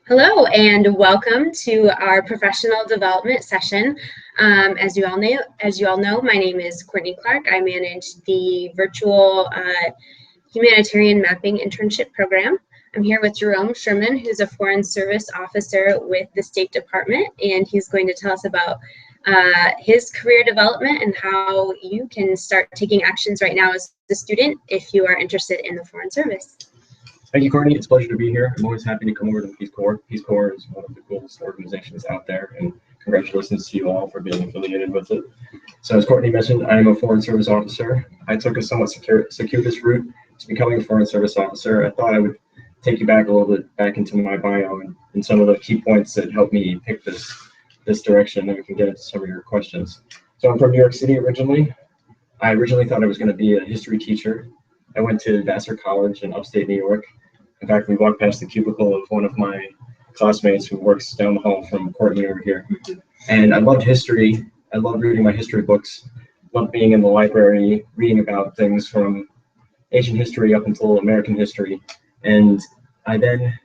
Hello and welcome to our professional development session. As you all know, my name is Courtney Clark. I manage the virtual humanitarian mapping internship program. I'm here with Jerome Sherman, who's a Foreign Service officer with the State Department, and he's going to tell us about his career development and how you can start taking actions right now as a student if you are interested in the Foreign Service. Thank you, Courtney. It's a pleasure to be here. I'm always happy to come over to the Peace Corps. Peace Corps is one of the coolest organizations out there, and congratulations to you all for being affiliated with it. So as Courtney mentioned, I am a Foreign Service officer. I took a somewhat circuitous route to becoming a Foreign Service officer. I thought I would take you back a little bit back into my bio and some of the key points that helped me pick this direction, and we can get into some of your questions. So I'm from New York City originally. I originally thought I was going to be a history teacher. I went to Vassar College in upstate New York. In fact, we walked past the cubicle of one of my classmates who works down the hall from Courtney over here. And I loved history. I loved reading my history books, loved being in the library, reading about things from Asian history up until American history. And I then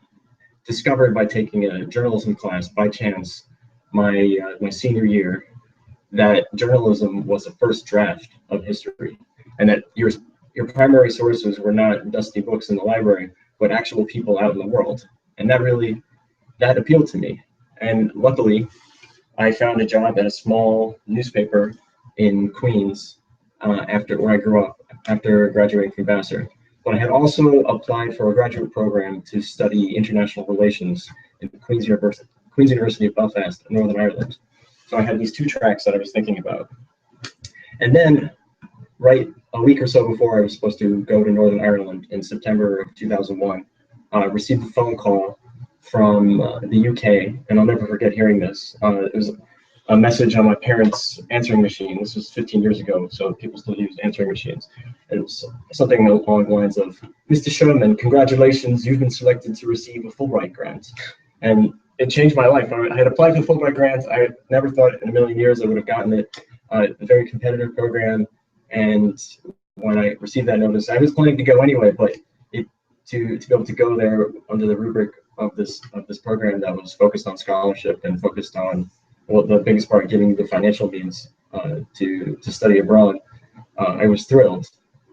discovered by taking a journalism class by chance my senior year that journalism was the first draft of history, and that your primary sources were not dusty books in the library, but actual people out in the world. And that appealed to me. And luckily, I found a job at a small newspaper in Queens where I grew up after graduating from Vassar. But I had also applied for a graduate program to study international relations in Queen's University of Belfast, Northern Ireland. So I had these two tracks that I was thinking about. And then right a week or so before I was supposed to go to Northern Ireland in September of 2001, I received a phone call from the UK, and I'll never forget hearing this. It was a message on my parents' answering machine. This was 15 years ago, so people still use answering machines. And it was something along the lines of, "Mr. Sherman, congratulations, you've been selected to receive a Fulbright grant." And it changed my life. I had applied for the Fulbright grant. I never thought in a million years I would have gotten it. A very competitive program. And when I received that notice, I was planning to go anyway, but to be able to go there under the rubric of this program that was focused on scholarship and focused on, well, the biggest part, giving the financial means to study abroad, I was thrilled.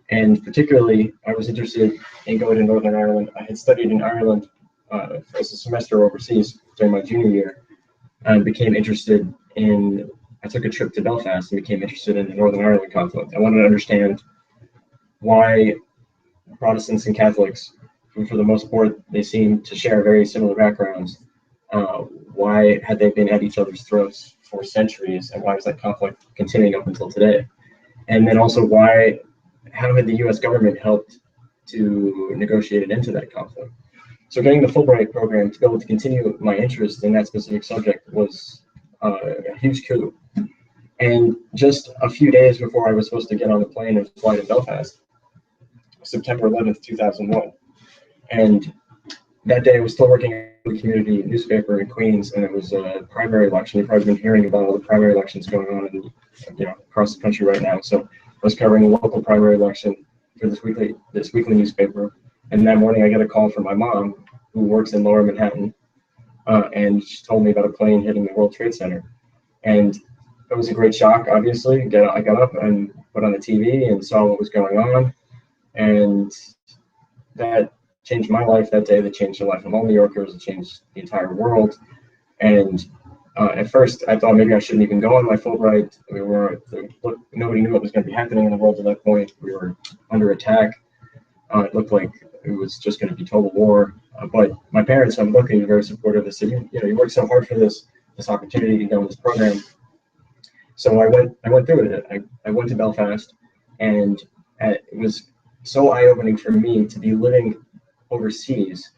And particularly, I was interested in going to Northern Ireland. I had studied in Ireland as a semester overseas during my junior year, and became interested in. I took a trip to Belfast and became interested in the Northern Ireland conflict. I wanted to understand why Protestants and Catholics, who for the most part, they seem to share very similar backgrounds, why had they been at each other's throats for centuries, and why was that conflict continuing up until today? And then also how had the US government helped to negotiate an end to that conflict? So getting the Fulbright program to be able to continue my interest in that specific subject was a huge coup. And just a few days before I was supposed to get on the plane and fly to Belfast, September 11th, 2001. And that day I was still working at the community newspaper in Queens, and it was a primary election. You've probably been hearing about all the primary elections going on across the country right now. So I was covering a local primary election for this weekly newspaper. And that morning I get a call from my mom, who works in Lower Manhattan, and she told me about a plane hitting the World Trade Center. And it was a great shock, obviously. I got up and put on the TV and saw what was going on. And that changed my life that day. That changed the life of all New Yorkers. It changed the entire world. And at first, I thought maybe I shouldn't even go on my Fulbright. Nobody knew what was going to be happening in the world at that point. We were under attack. It looked like it was just going to be total war. But my parents, I'm lucky, were very supportive. They said, you worked so hard for this opportunity to go in this program. So I went through it. I went to Belfast, and it was so eye-opening for me to be living overseas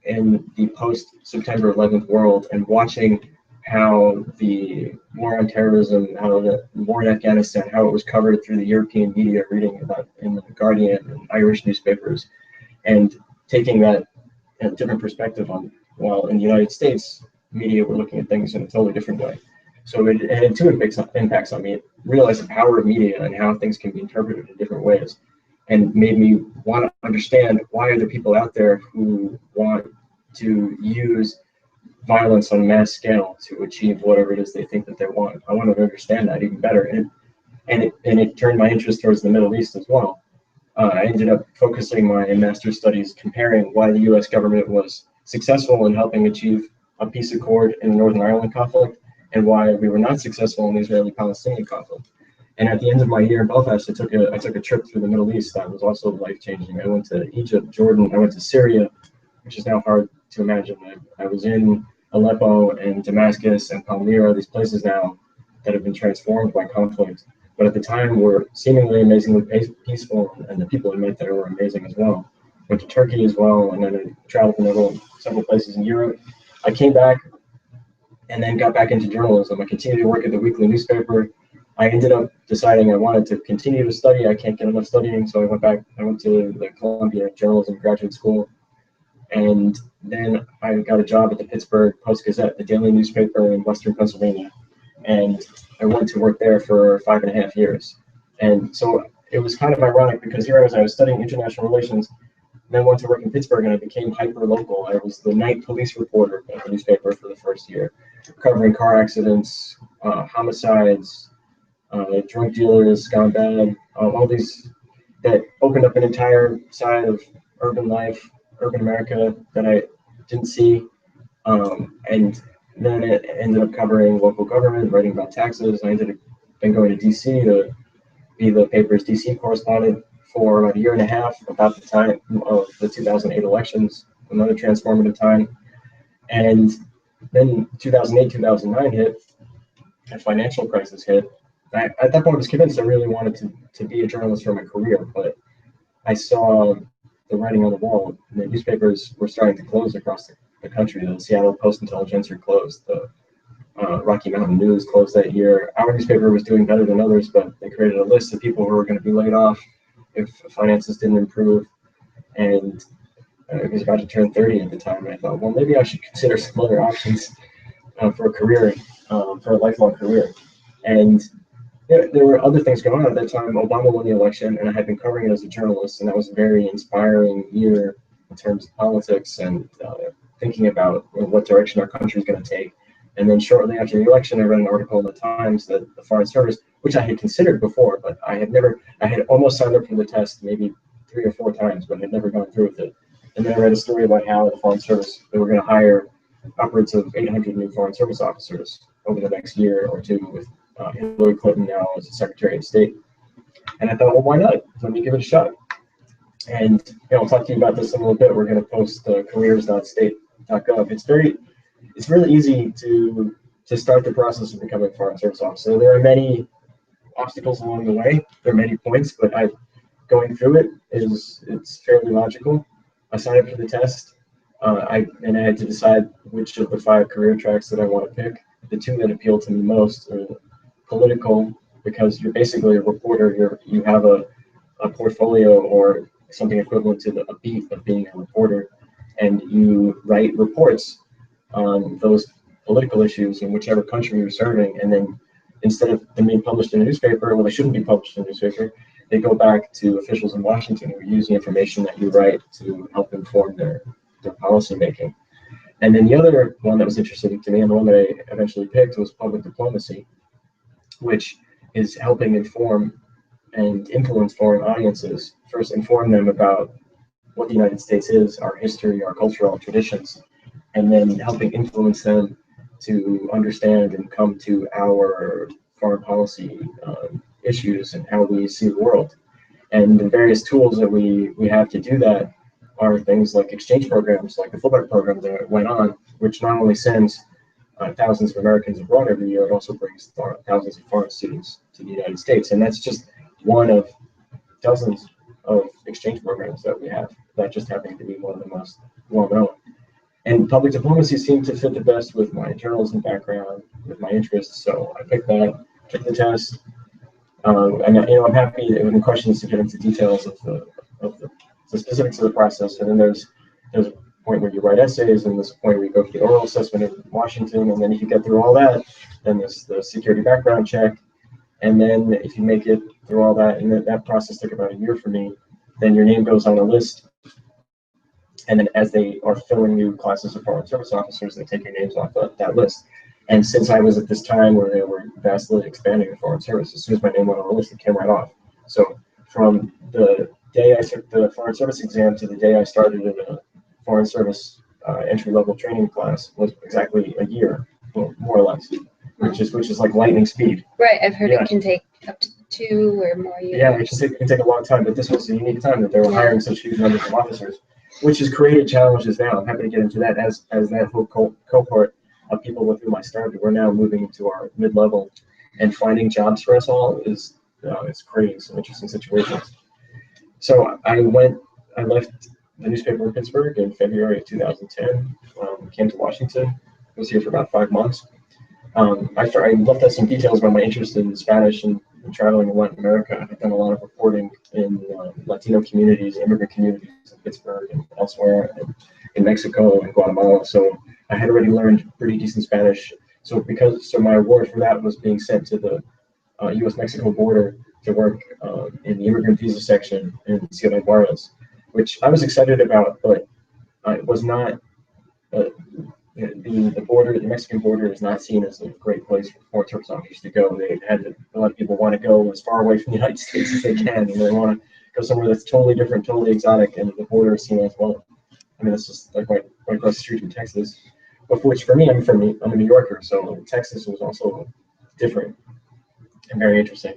in the post-September 11th world and watching how the war on terrorism, how the war in Afghanistan, how it was covered through the European media, reading about in the Guardian and Irish newspapers, and taking that different perspective on, while in the United States, media were looking at things in a totally different way. So it had two impacts on me. Realize the power of media and how things can be interpreted in different ways. and made me want to understand why are there people out there who want to use violence on a mass scale to achieve whatever it is they think that they want. I wanted to understand that even better, and it turned my interest towards the Middle East as well. I ended up focusing my master's studies comparing why the U.S. government was successful in helping achieve a peace accord in the Northern Ireland conflict, and why we were not successful in the Israeli-Palestinian conflict. And at the end of my year in Belfast, I took a trip through the Middle East that was also life-changing. I went to Egypt, Jordan, I went to Syria, which is now hard to imagine. I was in Aleppo and Damascus and Palmyra, these places now that have been transformed by conflict, but at the time were seemingly amazingly peaceful, and the people I met there were amazing as well. Went to Turkey as well, and then I traveled in several places in Europe. I came back and then got back into journalism. I continued to work at the weekly newspaper. I ended up deciding I wanted to continue to study. I can't get enough studying, so I went back. I went to the Columbia Journalism Graduate School, and then I got a job at the Pittsburgh Post-Gazette, the daily newspaper in Western Pennsylvania, and I went to work there for 5.5 years. And so it was kind of ironic because here I was studying international relations, then went to work in Pittsburgh, and I became hyper-local. I was the night police reporter at the newspaper for the first year, covering car accidents, homicides, drug dealers, gone bad, all these that opened up an entire side of urban life, urban America that I didn't see. And then it ended up covering local government, writing about taxes. I ended up then going to DC to be the paper's DC correspondent for about a year and a half, about the time of the 2008 elections, another transformative time. And then 2008, 2009 hit, a financial crisis hit. At that point, I was convinced I really wanted to be a journalist for my career, but I saw the writing on the wall. The newspapers were starting to close across the country. The Seattle Post-Intelligencer closed. The Rocky Mountain News closed that year. Our newspaper was doing better than others, but they created a list of people who were going to be laid off if finances didn't improve. And I was about to turn 30 at the time, and I thought, well, maybe I should consider some other options for a career, for a lifelong career. And there were other things going on at that time. Obama won the election, and I had been covering it as a journalist, and that was a very inspiring year in terms of politics and thinking about what direction our country is going to take. And then shortly after the election, I read an article in the Times that the Foreign Service, which I had considered before, but I had almost signed up for the test maybe 3 or 4 times, but had never gone through with it. And then I read a story about how the Foreign Service, they were going to hire upwards of 800 new Foreign Service officers over the next year or two, with Hillary Clinton now as the Secretary of State. And I thought, well, why not? Let me give it a shot. And I'll talk to you about this in a little bit. We're going to post careers.state.gov. It's really easy to start the process of becoming a Foreign Service officer. There are many obstacles along the way. There are many points, but going through it's fairly logical. I signed up for the test, I had to decide which of the 5 career tracks that I want to pick. The 2 that appeal to me most are political, because you're basically a reporter. You have a portfolio or something equivalent to a beat of being a reporter, and you write reports on those political issues in whichever country you're serving, and then instead of them being published in a newspaper, well, they shouldn't be published in a newspaper. They go back to officials in Washington who use the information that you write to help inform their policy making. And then the other one that was interesting to me, and the one that I eventually picked, was public diplomacy, which is helping inform and influence foreign audiences. First, inform them about what the United States is, our history, our cultural traditions, and then helping influence them to understand and come to our foreign policy issues and how we see the world. And the various tools that we have to do that are things like exchange programs, like the Fulbright program that went on, which not only sends thousands of Americans abroad every year, it also brings thousands of foreign students to the United States. And that's just one of dozens of exchange programs that we have, that just happen to be one of the most well-known. And public diplomacy seemed to fit the best with my journalism background, with my interests, so I picked that, took the test. And I'm happy if any questions to get into details of the specifics of the process. And then there's a point where you write essays, and there's a point where you go for the oral assessment in Washington, and then if you get through all that, then there's the security background check. And then if you make it through all that, and that process took about a year for me, then your name goes on a list. And then as they are filling new classes of foreign service officers, they take your names off that list. And since I was at this time where they were vastly expanding the foreign service, as soon as my name went on the list, it came right off. So from the day I took the foreign service exam to the day I started in a foreign service entry-level training class was exactly a year, more or less, which is like lightning speed. Right, I've heard it can take up to 2 or more years. Yeah, it can take a long time, but this was a unique time that they were hiring such huge numbers of officers, which has created challenges now. I'm happy to get into that as that whole cohort of people with whom I started. We're now moving to our mid-level, and finding jobs for us all is it's creating some interesting situations. So I left the newspaper in Pittsburgh in February of 2010, came to Washington, was here for about 5 months. I left out some details about my interest in Spanish and traveling in Latin America. I've done a lot of reporting in Latino communities, immigrant communities in Pittsburgh and elsewhere, and in Mexico and Guatemala. So I had already learned pretty decent Spanish. So my award for that was being sent to the U.S.-Mexico border to work in the immigrant visa section in Ciudad Juarez, which I was excited about, but it was not. The Mexican border is not seen as a great place for foreign service officers to go. A lot of people want to go as far away from the United States as they can, and they want to go somewhere that's totally different, totally exotic, and the border is seen as, well, I mean, it's just like right across the street from Texas. But which for me, I'm a New Yorker, so Texas was also different and very interesting.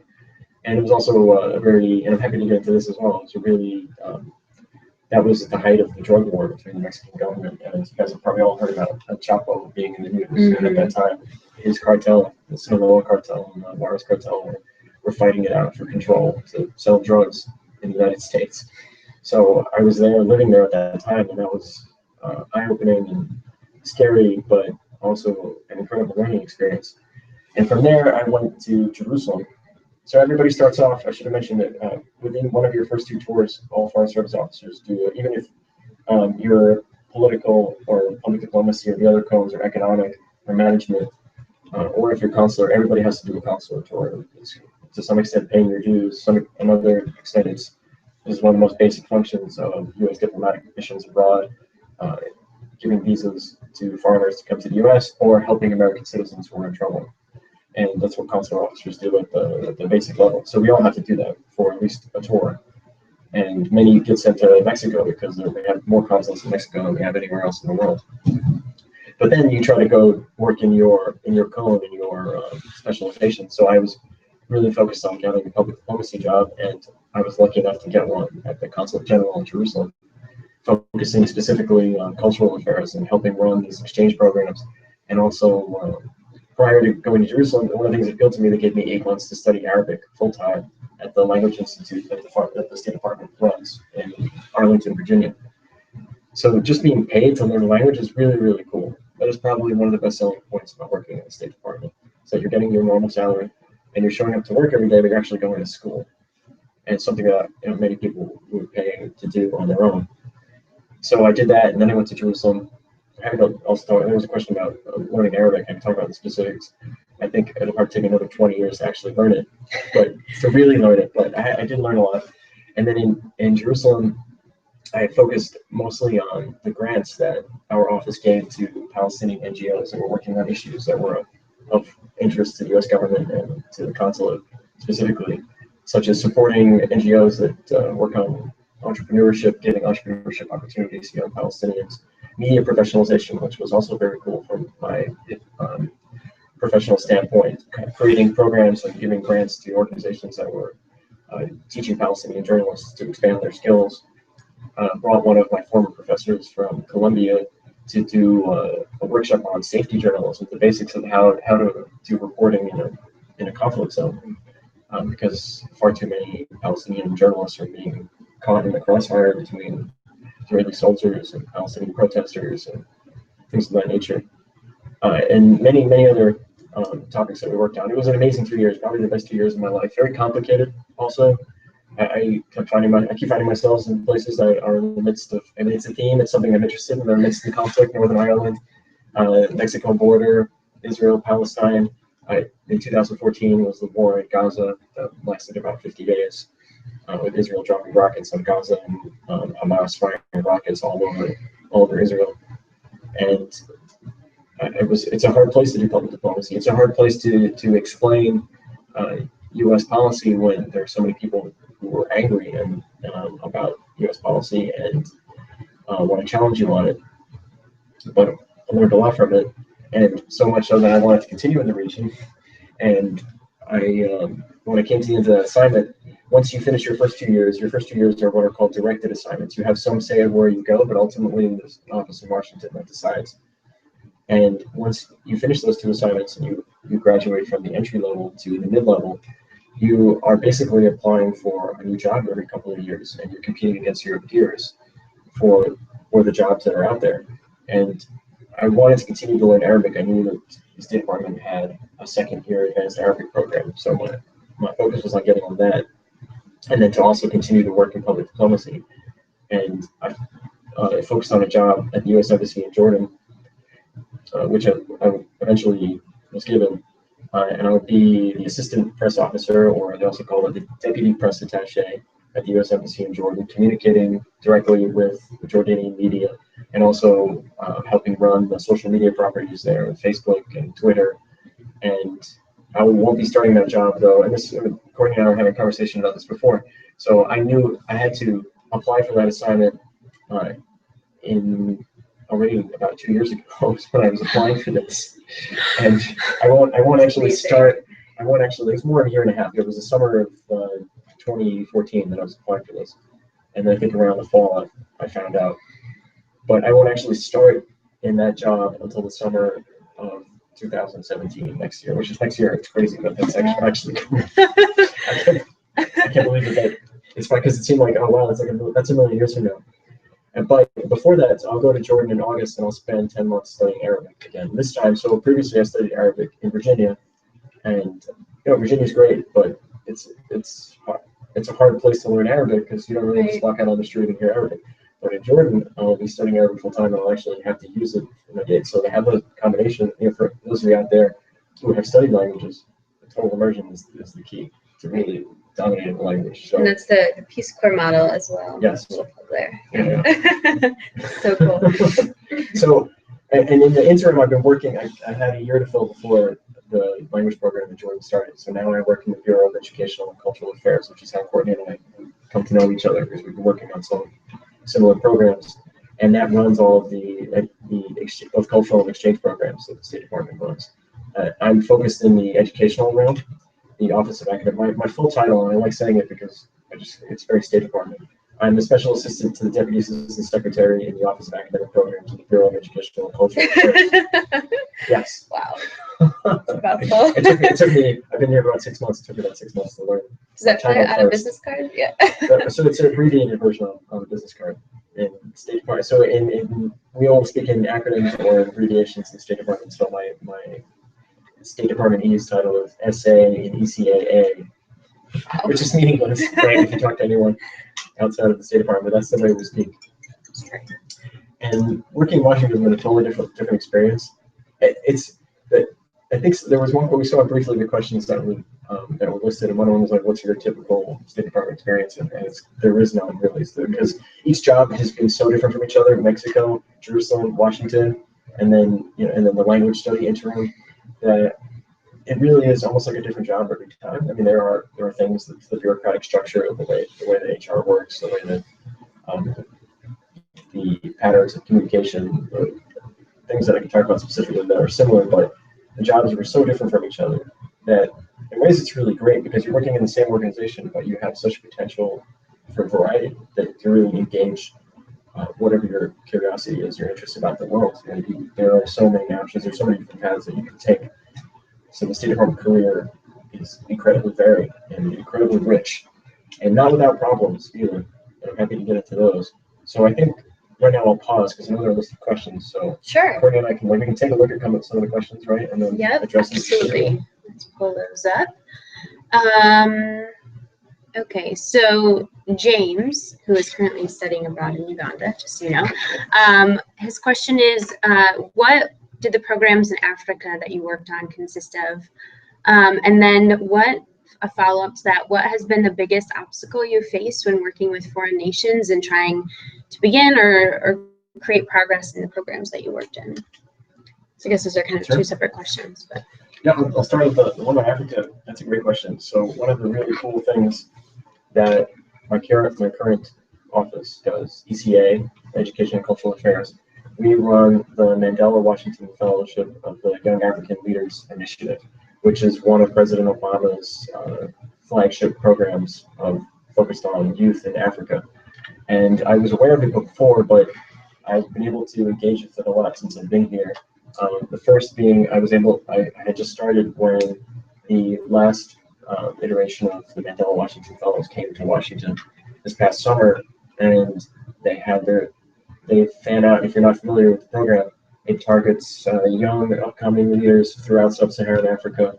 And it was also and I'm happy to get into this as well. It was a really that was at the height of the drug war between the Mexican government, and you guys have probably all heard about Chapo being in the news. And at that time, his cartel, the Sinaloa cartel and the Juarez cartel, were fighting it out for control to sell drugs in the United States. So I was living there at that time, and that was eye-opening and scary, but also an incredible learning experience. And from there, I went to Jerusalem. So everybody starts off, I should have mentioned that within one of your first 2 tours, all foreign service officers do, even if your political or public diplomacy or the other codes are economic or management, or if you're consular, everybody has to do a consular tour. It's, to some extent, paying your dues. Another extent, is one of the most basic functions of U.S. diplomatic missions abroad, giving visas to foreigners to come to the U.S. or helping American citizens who are in trouble. And that's what consular officers do at the basic level. So we all have to do that for at least a tour. And many get sent to Mexico because they have more consulates in Mexico than they have anywhere else in the world. But then you try to go work in your cone, in your specialization. So I was really focused on getting a public diplomacy job, and I was lucky enough to get one at the Consulate General in Jerusalem, focusing specifically on cultural affairs and helping run these exchange programs. And also, prior to going to Jerusalem, one of the things that appealed to me, they gave me 8 months to study Arabic full-time at the Language Institute that the State Department runs in Arlington, Virginia. So just being paid to learn a language is really, really cool. That is probably one of the best selling points about working in the State Department. So you're getting your normal salary, and you're showing up to work every day, but you're actually going to school. And it's something that many people would pay to do on their own. So I did that, and then I went to Jerusalem. There was a question about learning Arabic. I can talk about the specifics. I think it'll probably take another 20 years to actually learn it, but to really learn it. But I did learn a lot. And then in Jerusalem, I focused mostly on the grants that our office gave to Palestinian NGOs that were working on issues that were of interest to the U.S. government and to the consulate specifically, such as supporting NGOs that work on entrepreneurship, giving entrepreneurship opportunities to young Palestinians, media professionalization, which was also very cool from my professional standpoint, kind of creating programs like giving grants to organizations that were teaching Palestinian journalists to expand their skills. Brought one of my former professors from Columbia to do a workshop on safety journalism, the basics of how to do reporting in a conflict zone, because far too many Palestinian journalists are being caught in the crossfire between Israeli soldiers and Palestinian protesters and things of that nature, and many other topics that we worked on. It was an amazing 2 years, probably the best 2 years of my life. Very complicated, also. I keep finding myself in places that are in the midst of. I mean, it's a theme. It's something I'm interested in. They're midst of conflict, Northern Ireland, Mexico border, Israel, Palestine. In 2014 was the war in Gaza that lasted about 50 days. with Israel dropping rockets on Gaza and Hamas firing rockets all over Israel. And it's a hard place to do public diplomacy. It's a hard place to explain U.S. policy when there are so many people who were angry and about U.S. policy and want to challenge you on it. But I learned a lot from it, and so much so that I wanted to continue in the region. And when I came to the end of that assignment, once you finish your first 2 years are what are called directed assignments. You have some say of where you go, but ultimately there's an office in Washington that decides. And once you finish those 2 assignments and you graduate from the entry level to the mid-level, you are basically applying for a new job every couple of years, and you're competing against your peers for the jobs that are out there. And I wanted to continue to learn Arabic. I knew that the State Department had a second-year advanced Arabic program, so my focus was on getting on that, and then to also continue to work in public diplomacy. And I focused on a job at the U.S. Embassy in Jordan, which I eventually was given, and I would be the assistant press officer, or they also call it the deputy press attaché at the U.S. Embassy in Jordan, communicating directly with the Jordanian media, and also helping run the social media properties there, Facebook and Twitter. And I won't be starting that job though, and Courtney and I were having a conversation about this before, so I knew I had to apply for that assignment in already about 2 years ago when I was applying for this. And I won't actually start, it's more than a year and a half. It was the summer of 2014 that I was applying for this. And then I think around the fall I found out. But I won't actually start in that job until the summer of 2017, next year, which is next year. It's crazy, but that's actually cool. I can't believe that it's fine, because it seemed like, oh wow, that's a million years from now. But before that, I'll go to Jordan in August, and I'll spend 10 months studying Arabic again. This time, so previously I studied Arabic in Virginia, and Virginia's great, but it's a hard place to learn Arabic because you don't really just walk out on the street and hear Arabic. But in Jordan, I'll be studying Arabic full time, and I'll actually have to use it in my gigs. So they have a combination. For those of you out there who have studied languages, the total immersion is the key to really dominating the language. So, and that's the Peace Corps model as well. Yes. There. Yeah. So cool. So, and in the interim, I've been working. I had a year to fill before the language program in Jordan started. So now I work in the Bureau of Educational and Cultural Affairs, which is how Courtney and I come to know each other, because we've been working on some similar programs, and that runs all of both cultural and exchange programs that the State Department runs. I'm focused in the educational realm, the Office of Academic. My full title, and I like saying it because it's very State Department. I'm the Special Assistant to the Deputy Assistant Secretary in the Office of Academic Programs in the Bureau of Educational and Cultural Affairs. Yes. Wow. It took me. I've been here about 6 months. It took me about 6 months to learn. Does that play on a business card? Yeah. So it's an abbreviated version on the business card in State Department. So we all speak in acronyms or abbreviations in the State Department. So my State Department EU's title is SA and ECAA, which is meaningless, right? If you talk to anyone outside of the State Department, that's the way we speak. And working in Washington has been a totally different experience. I think there was one where we saw briefly the questions that were listed, and one of them was like, "What's your typical State Department experience?" And there is none really, because each job has been so different from each other. Mexico, Jerusalem, Washington, and then the language study interim. That it really is almost like a different job every time. I mean, there are things that the bureaucratic structure, the way that HR works, the way that the patterns of communication, the things that I can talk about specifically that are similar, but the jobs are so different from each other that in ways it's really great because you're working in the same organization, but you have such potential for variety that to really engage whatever your curiosity is, your interest about the world. And there are so many options, there's so many different paths that you can take. So the State Department career is incredibly varied and incredibly rich, and not without problems either. And I'm happy to get into those. So I think right now I'll pause because I know there are a list of questions. So sure. Courtney and I we can take a look at some of the questions, right? And then address them. Absolutely. Let's pull those up. Okay, so James, who is currently studying abroad in Uganda, just so you know, his question is, what did the programs in Africa that you worked on consist of? And then what a follow-up to that, what has been the biggest obstacle you faced when working with foreign nations and trying to begin or create progress in the programs that you worked in? So I guess those are kind of two separate questions. But yeah, I'll start with the one on Africa. That's a great question. So one of the really cool things that my current office does, ECA, Education and Cultural Affairs, we run the Mandela Washington Fellowship of the Young African Leaders Initiative, which is one of President Obama's flagship programs focused on youth in Africa. And I was aware of it before, but I've been able to engage with it a lot since I've been here. The first being I had just started when the last iteration of the Mandela Washington Fellows came to Washington this past summer, and they fan out. If you're not familiar with the program, it targets young upcoming leaders throughout sub-Saharan Africa.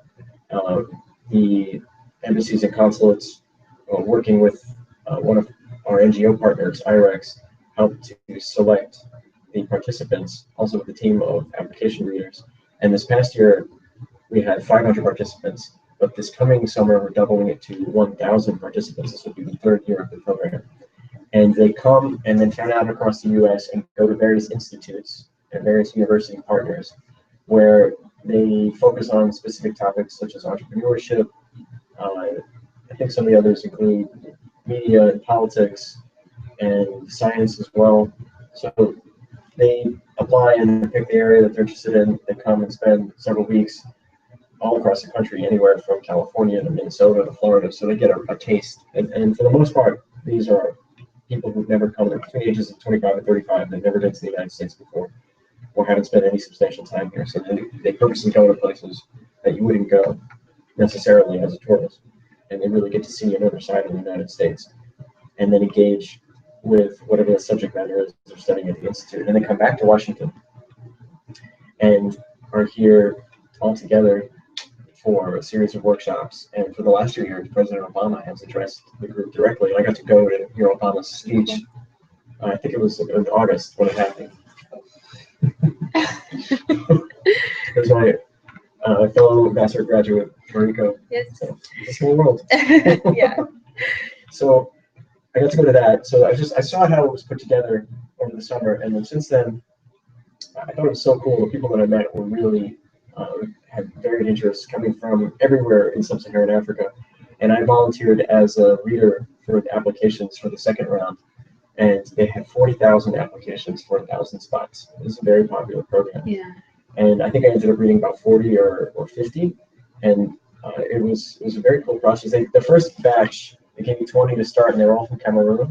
The embassies and consulates, working with one of our NGO partners, IREX, helped to select the participants, also with a team of application readers. And this past year, we had 500 participants, but this coming summer, we're doubling it to 1,000 participants. This will be the third year of the program. And they come and then fan out across the U.S. and go to various institutes and various university partners where they focus on specific topics such as entrepreneurship. I think some of the others include media and politics and science as well. So they apply and pick the area that they're interested in. They come and spend several weeks all across the country, anywhere from California to Minnesota to Florida. So they get a taste. And for the most part, these are people who've never come there between ages of 25 and 35. They've never been to the United States before or haven't spent any substantial time here. So they purposely go to places that you wouldn't go necessarily as a tourist. And they really get to see another side of the United States and then engage with whatever the subject matter is they're studying at the Institute. And they come back to Washington and are here all together for a series of workshops. And for the last 2 years, President Obama has addressed the group directly. I got to go to hear Obama's speech. I think it was in August when it happened. There's my fellow Vassar graduate, Mariko. Yes. So, it's a small world. Yeah. So I got to go to that. So I saw how it was put together over the summer, and then since then, I thought it was so cool. The people that I met were really had varied interests coming from everywhere in sub-Saharan Africa, and I volunteered as a reader for the applications for the second round, and they had 40,000 applications for 1,000 spots. It was a very popular program. Yeah. And I think I ended up reading about 40 or 50, and it was a very cool process. The first batch, they gave me 20 to start, and they were all from Cameroon.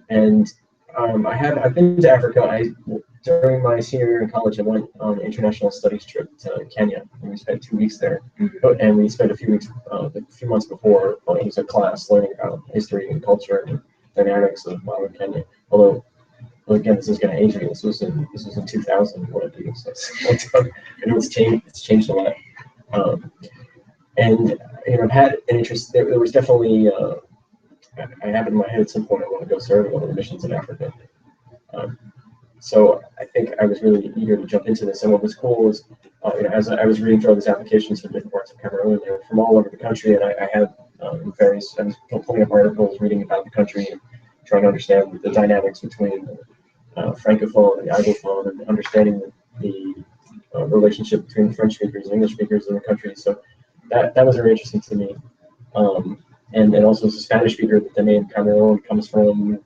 And I've been to Africa. During my senior year in college, I went on an international studies trip to Kenya, and we spent 2 weeks there. And we spent a few months before, it was a class learning about history and culture and dynamics of modern Kenya. Although, well, again, this is going to age me. This was in 2000 when I did this. I know it's changed a lot. And I've had an interest. There was definitely I have it in my head at some point I want to go serve one of the missions in Africa. So I think I was really eager to jump into this. And what was cool was, as I was reading through all these applications from different parts of Cameroon, they were from all over the country, and I had I was pulling up articles, reading about the country, and trying to understand the dynamics between Francophone and the Anglophone, and understanding the relationship between French speakers and English speakers in the country. So that was very interesting to me. And also as a Spanish speaker, the name Cameroon comes from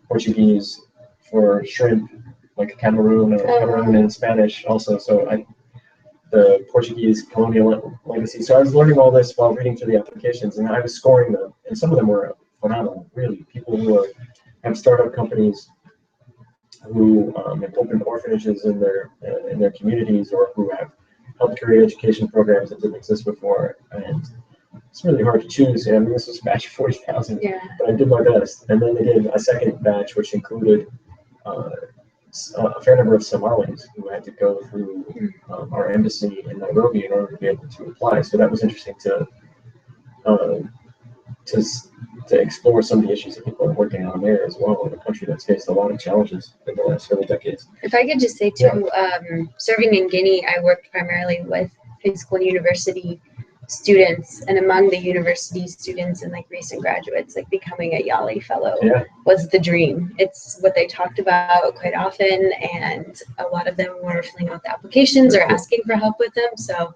Portuguese for shrimp, like Cameroon, or Cameroon in Spanish also. So the Portuguese colonial legacy. So I was learning all this while reading through the applications, and I was scoring them, and some of them were phenomenal, really. People who have startup companies, who have opened orphanages in their communities, or who have helped create education programs that didn't exist before. And it's really hard to choose. I mean, this was a batch of 40,000, but I did my best. And then they did a second batch, which included a fair number of Somalis who had to go through our embassy in Nairobi in order to be able to apply. So that was interesting to explore some of the issues that people are working on there as well, in a country that's faced a lot of challenges in the last several decades. If I could just say too, serving in Guinea, I worked primarily with high school and university students and among the university students and like recent graduates, like becoming a YALI fellow was the dream. It's what they talked about quite often, and a lot of them were filling out the applications or asking for help with them. So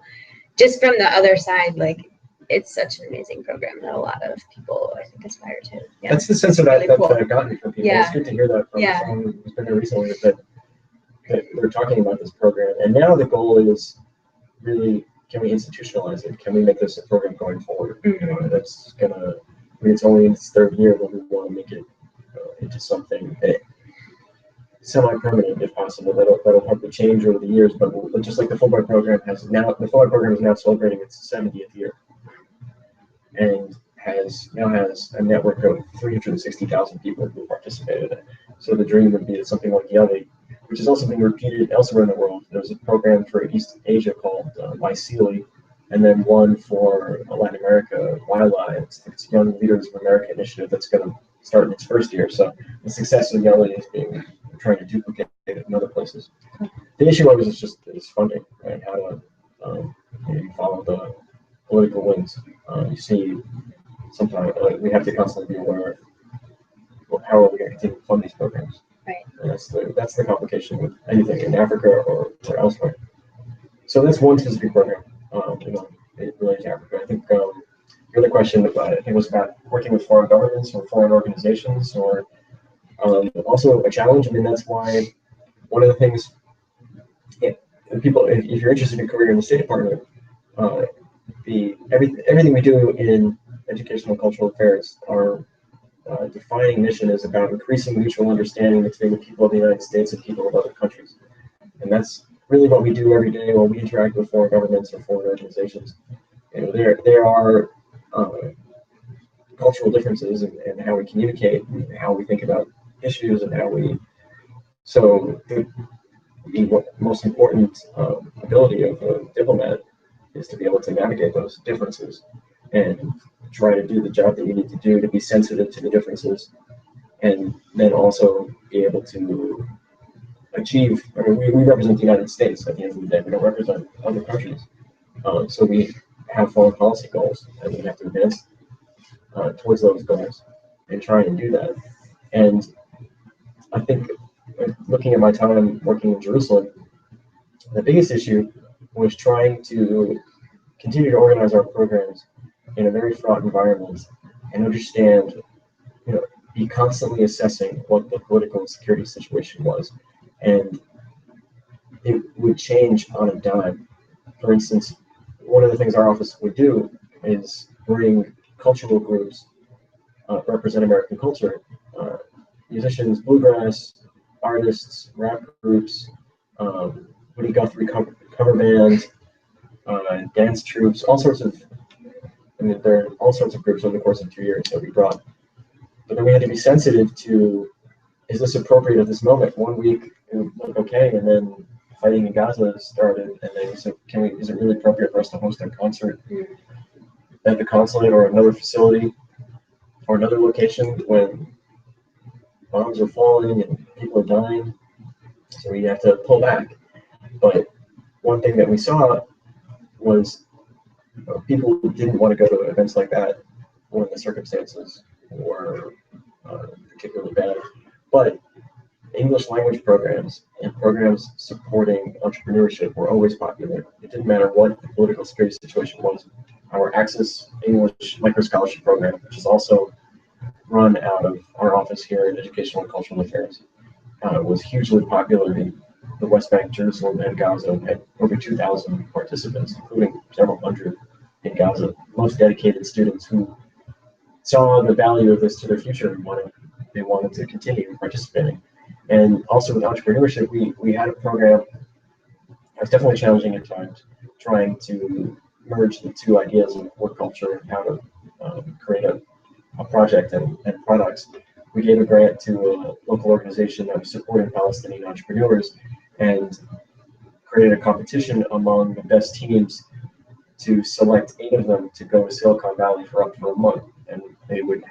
just from the other side, like it's such an amazing program that a lot of people, I think, aspire to. Yeah. That's the sense of that, really that I've gotten from people. It's good to hear that from someone who's been there recently, that they're talking about this program. And now the goal is really, can we institutionalize it? Can we make this a program going forward? You know, that's gonna, I mean, it's only in its third year, but we want to make it into something semi-permanent if possible. That'll probably change over the years, but just like the Fulbright program has now, the Fulbright program is now celebrating its 70th year, and now has a network of 360,000 people who participated in it. So the dream would be that something like YALI, which is also being repeated elsewhere in the world. There's a program for East Asia called YSEALI, and then one for Latin America, YLI. It's Young Leaders of America initiative that's going to start in its first year. So the success of YALI is being trying to duplicate it in other places. The issue always is funding, right? How to you follow the political winds. You see, sometimes we have to constantly be aware of how are we going to continue to fund these programs. Right. And that's the complication with anything in Africa or elsewhere. So that's one specific program, related to Africa. I think the other question about it, I think, was about working with foreign governments or foreign organizations, or also a challenge. I mean, that's why one of the things, people, if you're interested in a career in the State Department, everything we do in educational and cultural affairs, our defining mission is about increasing mutual understanding between the people of the United States and people of other countries. And that's really what we do every day when we interact with foreign governments or foreign organizations. You know, there are cultural differences in how we communicate, and how we think about issues, and how we. So the most important ability of a diplomat is to be able to navigate those differences and try to do the job that you need to do, to be sensitive to the differences, and then also be able to achieve. I mean, we represent the United States at the end of the day. We don't represent other countries. So we have foreign policy goals, and we have to advance towards those goals and try and do that. And I think, looking at my time working in Jerusalem, the biggest issue was trying to continue to organize our programs in a very fraught environment and understand, be constantly assessing what the political and security situation was. And it would change on a dime. For instance, one of the things our office would do is bring cultural groups, represent American culture, musicians, bluegrass, artists, rap groups, Woody Guthrie cover bands, dance troupes, all sorts of, there are all sorts of groups over the course of 2 years that we brought. But then we had to be sensitive to, is this appropriate at this moment? 1 week it would look okay, and then fighting in Gaza started, and then we said, is it really appropriate for us to host a concert at the consulate or another facility or another location when bombs are falling and people are dying? So we have to pull back. But one thing that we saw was people didn't want to go to events like that when the circumstances were particularly bad. But English language programs and programs supporting entrepreneurship were always popular. It didn't matter what the political security situation was. Our Access English Micro Scholarship Program, which is also run out of our office here in Educational and Cultural Affairs, was hugely popular in the West Bank, Jerusalem, and Gaza, and had over 2,000 participants, including several hundred in Gaza. Most dedicated students who saw the value of this to their future and they wanted to continue participating. And also with entrepreneurship, we had a program that was definitely challenging at times, trying to merge the two ideas of work culture and how to create a project and products. We gave a grant to a local organization that was supporting Palestinian entrepreneurs and created a competition among the best teams to select 8 of them to go to Silicon Valley for up to a month. And they would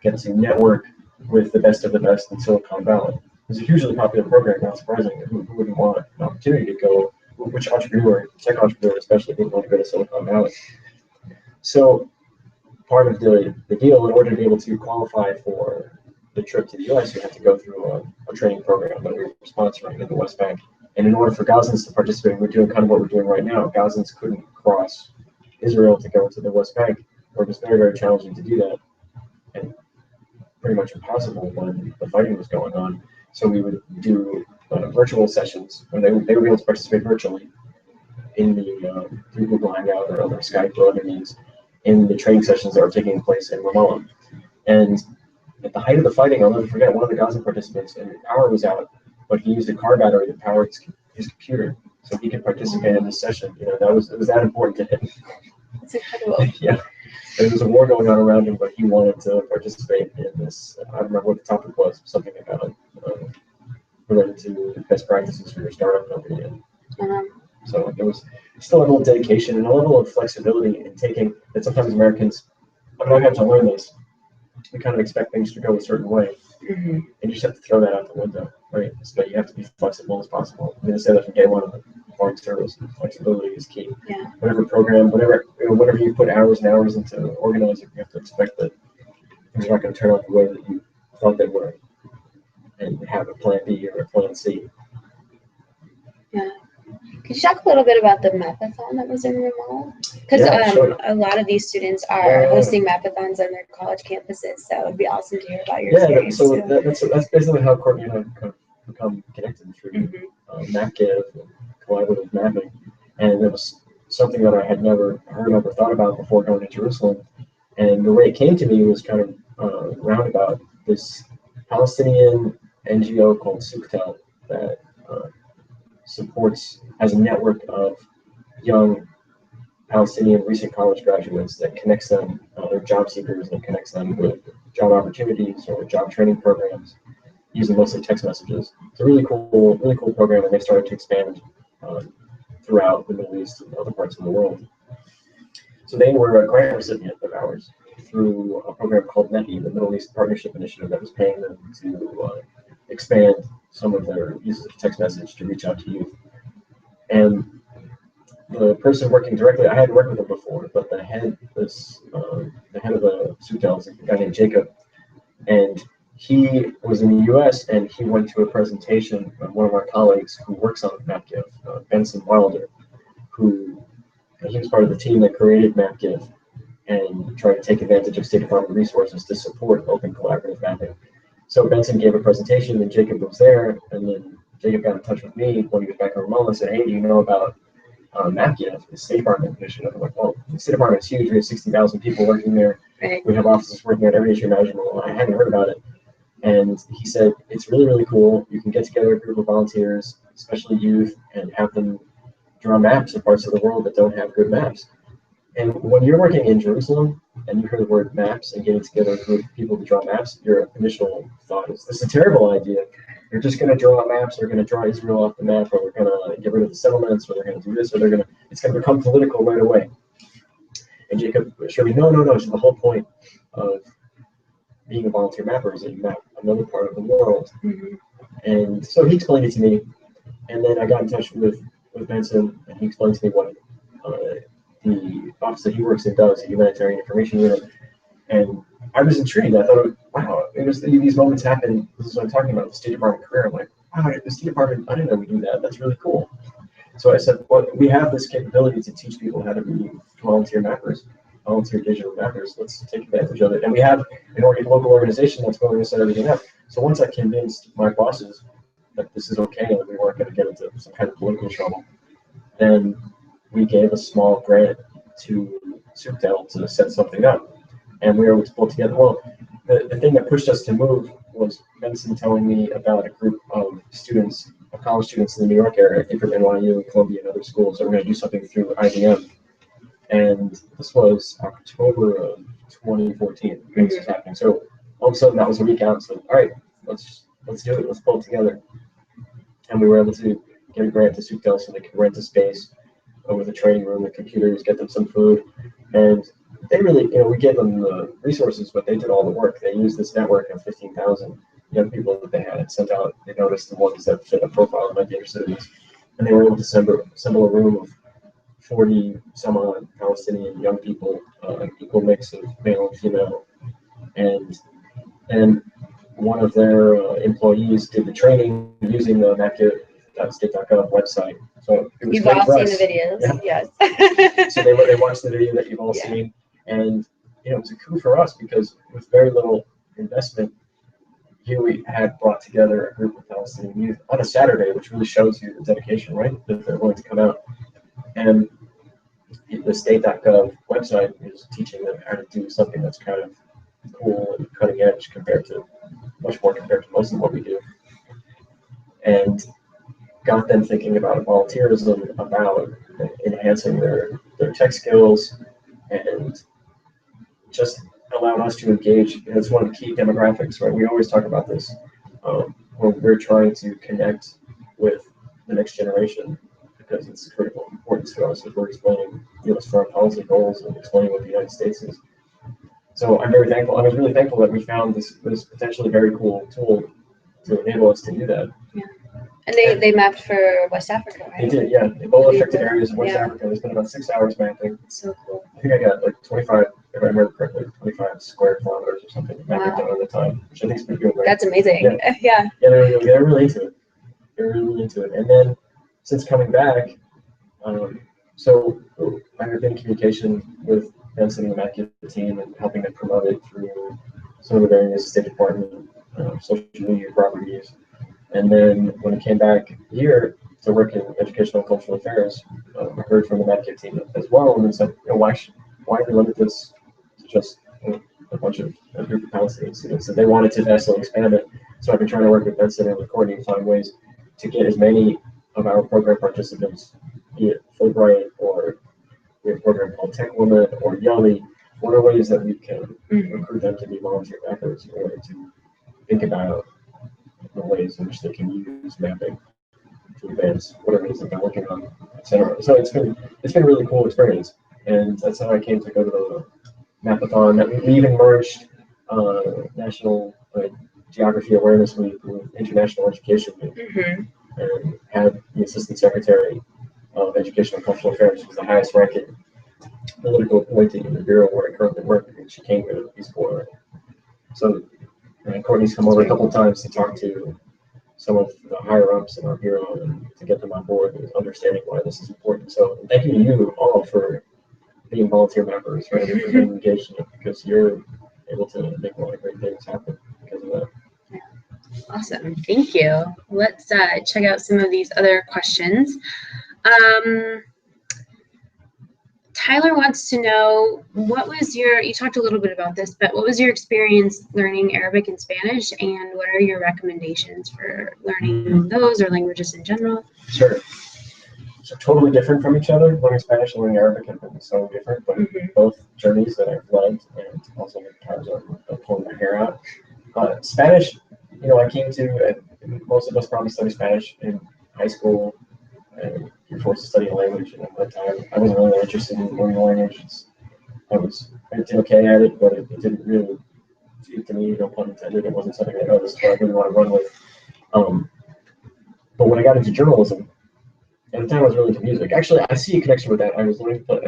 get to network with the best of the best in Silicon Valley. It was a hugely popular program, not surprisingly. Who wouldn't want an opportunity to go which entrepreneur, tech entrepreneur especially, didn't want to go to Silicon Valley. So part of the deal, in order to be able to qualify for the trip to the U.S., you have to go through a training program that we were sponsoring in the West Bank. And in order for Gazans to participate, we're doing kind of what we're doing right now. Gazans couldn't cross Israel to go to the West Bank, or it was very, very challenging to do that, and pretty much impossible when the fighting was going on. So we would do virtual sessions, and they would be able to participate virtually in the through Google Hangout or other Skype or other means in the training sessions that were taking place in Ramallah. And at the height of the fighting, I'll never forget, one of the Gaza participants, and the power was out, but he used a car battery to power his computer so he could participate in this session. You know, it was that important to him. That's incredible. Yeah. There was a war going on around him, but he wanted to participate in this. I don't remember what the topic was, something about related to best practices for your startup company. And so there was still a level of dedication and a level of flexibility in taking that sometimes Americans, I mean, I've had to learn this. We kind of expect things to go a certain way, and you just have to throw that out the window, right? So you have to be flexible as possible. I'm going to say that from day one of the foreign service. Flexibility is key. Yeah. Whatever program, whatever you put hours and hours into organizing, you have to expect that things are not going to turn out the way that you thought they were, and have a plan B or a plan C. Yeah. Could you talk a little bit about the Mapathon that was in Ramallah? Because sure. A lot of these students are hosting Mapathons on their college campuses, so it'd be awesome to hear about your experience. So that's basically how Courtney and I have become connected through MapGive and collaborative mapping. And it was something that I had never heard of or thought about before going to Jerusalem. And the way it came to me was kind of roundabout. This Palestinian NGO called Suktel that supports, has a network of young Palestinian recent college graduates that connects them, they're job seekers, and connects them with job opportunities or job training programs using mostly text messages. It's a really cool program, and they started to expand throughout the Middle East and other parts of the world. So they were a grant recipient of ours through a program called MEPI, the Middle East Partnership Initiative, that was paying them to expand some of their uses of text message to reach out to youth. And the person working directly, I hadn't worked with him before, but the head of the Suktel is a guy named Jacob, and he was in the U.S. and he went to a presentation of one of our colleagues who works on MapGive, Benson Wilder, who he was part of the team that created MapGive and tried to take advantage of State Department resources to support open collaborative mapping. So Benson gave a presentation, and Jacob was there, and then Jacob got in touch with me when he was back in Ramallah and said, "Hey, do you know about MapGive, the State Department initiative?" I'm like, "Well, the State Department's huge. We have 60,000 people working there. Right. We have offices working at every issue imaginable." I hadn't heard about it. And he said, "It's really, really cool. You can get together a group of volunteers, especially youth, and have them draw maps of parts of the world that don't have good maps." And when you're working in Jerusalem and you hear the word maps and getting together a group of people to draw maps, your initial thought is, this is a terrible idea. They're just going to draw maps, they're going to draw Israel off the map, or they're going to get rid of the settlements, or they're going to do this, or it's going to become political right away. And Jacob assured me, no, so the whole point of being a volunteer mapper is that you map another part of the world. And so he explained it to me, and then I got in touch with Benson, and he explained to me what the office that he works in does, a humanitarian information unit. And I was intrigued. I thought, wow, these moments happen. This is what I'm talking about, the State Department career. I'm like, wow, the State Department, I didn't know we do that. That's really cool. So I said, well, we have this capability to teach people how to be volunteer mappers, volunteer digital mappers. Let's take advantage of it. And we have a local organization that's willing to set everything up. So once I convinced my bosses that this is okay and we weren't going to get into some kind of political trouble, then we gave a small grant to Suktel to set something up. And we were able to pull together. Well, the thing that pushed us to move was Benson telling me about a group of students, of college students in the New York area, I think from NYU and Columbia and other schools, that were going to do something through IBM. And this was October of 2014. This was happening. So all of a sudden, that was a week out. So all right, let's do it. Let's pull it together. And we were able to get a grant to Suktel so they could rent a space with a training room, the computers, get them some food, and they really, we gave them the resources, but they did all the work. They used this network of 15,000 young people that they had sent out. They noticed the ones that fit a profile that might be interested in this. and they were able to assemble a room of 40 some odd Palestinian young people, an equal mix of male and female, and one of their employees did the training using the mapkit.state.gov website. So it was You've great all for seen us. the videos, Yeah. yes. So they watched the video that you've all seen, and it was a coup for us because with very little investment, here we had brought together a group of Palestinian youth on a Saturday, which really shows you the dedication, right? That they're willing to come out. And the state.gov website is teaching them how to do something that's kind of cool and cutting edge much more compared to most of what we do. And got them thinking about volunteerism, about enhancing their tech skills, and just allowed us to engage. It's one of the key demographics, right? We always talk about this, where we're trying to connect with the next generation because it's critical importance to us as we're explaining U.S. foreign policy goals and explaining what the United States is. So I'm very thankful. I was really thankful that we found this potentially very cool tool to enable us to do that. Yeah. And they mapped for West Africa, right? They did, yeah. Ebola affected areas of West Africa. They spent about 6 hours mapping. So cool. I think I got like 25, if I remember correctly, 25 square kilometers or something mapping done at the time, which I think is pretty good, right? That's amazing. Yeah. Yeah. Yeah, they're really into it. They're really into it. And then since coming back, so I've been in communication with Benson and the MacKit team and helping them promote it through some of the various State Department social media properties. And then when I came back here to work in educational and cultural affairs, I heard from the MacKit team as well, and then said, why we limit this to just a bunch of a group of Palestinian students? And they wanted to vastly expand it. So I've been trying to work with Benson and with Courtney to find ways to get as many of our program participants, be it Fulbright or we have a program called Tech Woman or Yummy. What are ways that we can recruit them to be volunteer backers or to think about the ways in which they can use mapping to advance whatever it is that they're working on, etc. So it's been a really cool experience, and that's how I came to go to the Mapathon. We even merged National Geography Awareness Week with International Education Week, and had the Assistant Secretary of Education and Cultural Affairs, who's the highest ranking political appointee in the bureau where I currently work, and she came here to the Peace Corps. So Courtney's come over a couple of times to talk to some of the higher ups in our bureau and to get them on board and understanding why this is important. So thank you to you all for being volunteer members, right? And for being engaged in it, because you're able to make a lot of great things happen because of that. Yeah. Awesome, thank you. Let's check out some of these other questions. Tyler wants to know, you talked a little bit about this, but what was your experience learning Arabic and Spanish, and what are your recommendations for learning those or languages in general? Sure. So totally different from each other. Learning Spanish and learning Arabic have been so different, but both journeys that I've led and also the times I've pulled my hair out. Spanish, I came to, most of us probably study Spanish in high school, and you're forced to study a language, and at that time I wasn't really interested in learning a language. I did okay at it, but it didn't really speak to me, no pun intended. It wasn't something that I really want to run with. But when I got into journalism, at the time I was really into music. Actually, I see a connection with that. I learned to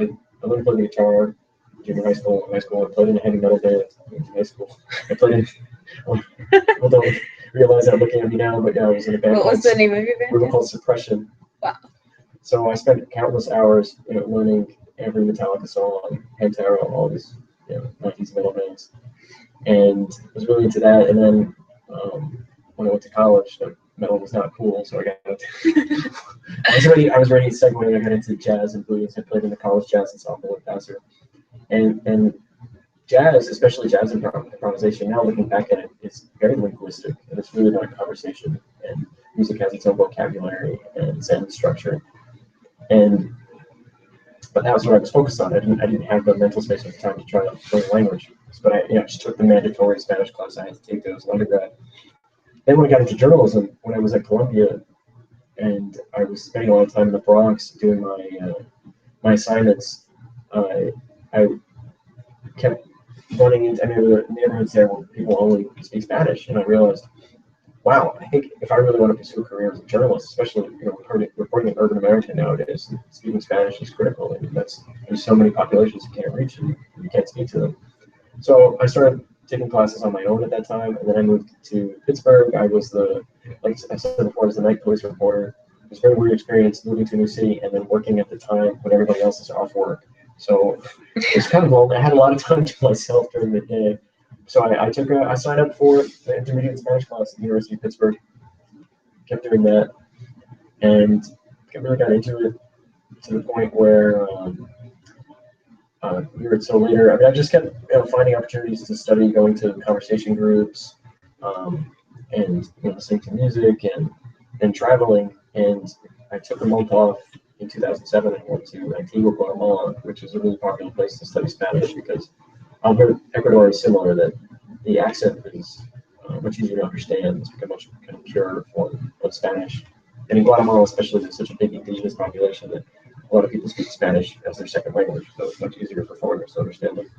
play the guitar in junior high school. In high school, I played in a heavy metal band in high school. I played in, well, don't realize that looking at me now, but yeah, I was in a band. What was the name of your band? We were called Suppression. Wow. So I spent countless hours, learning every Metallica song, Pantera, all these, 90s metal bands, and was really into that. And then when I went to college, metal was not cool, so I got into I was ready to segue. I got into jazz and blues. I played in the college jazz ensemble at Vassar, and jazz, especially jazz improvisation. Now looking back at it, it's very linguistic, and it's really about conversation. And music has its own vocabulary and its own structure. But that was what I was focused on. I didn't have the mental space at the time to try to learn language. But I just took the mandatory Spanish class I had to take those in undergrad. Then when I got into journalism, when I was at Columbia, and I was spending a lot of time in the Bronx doing my assignments, I kept running into the neighborhoods there where people only speak Spanish, and I realized wow, I think if I really want to pursue a career as a journalist, especially reporting in urban America nowadays, speaking Spanish is critical. I mean, there's so many populations you can't reach and you can't speak to them. So I started taking classes on my own at that time, and then I moved to Pittsburgh. I was like I said before, I was the night police reporter. It was a very weird experience moving to a new city and then working at the time when everybody else is off work. So it's kind of lonely. I had a lot of time to myself during the day. So I signed up for the intermediate Spanish class at the University of Pittsburgh. Kept doing that, and really got into it to the point where so later. I mean, I just kept finding opportunities to study, going to conversation groups, and listening to music and traveling. And I took a month off in 2007 and went to Antigua, Guatemala, which is a really popular place to study Spanish because although Ecuador is similar, that the accent is much easier to understand. It's become much kind of pure form of Spanish. And in Guatemala, especially, there's such a big indigenous population that a lot of people speak Spanish as their second language, so it's much easier for foreigners to understand them.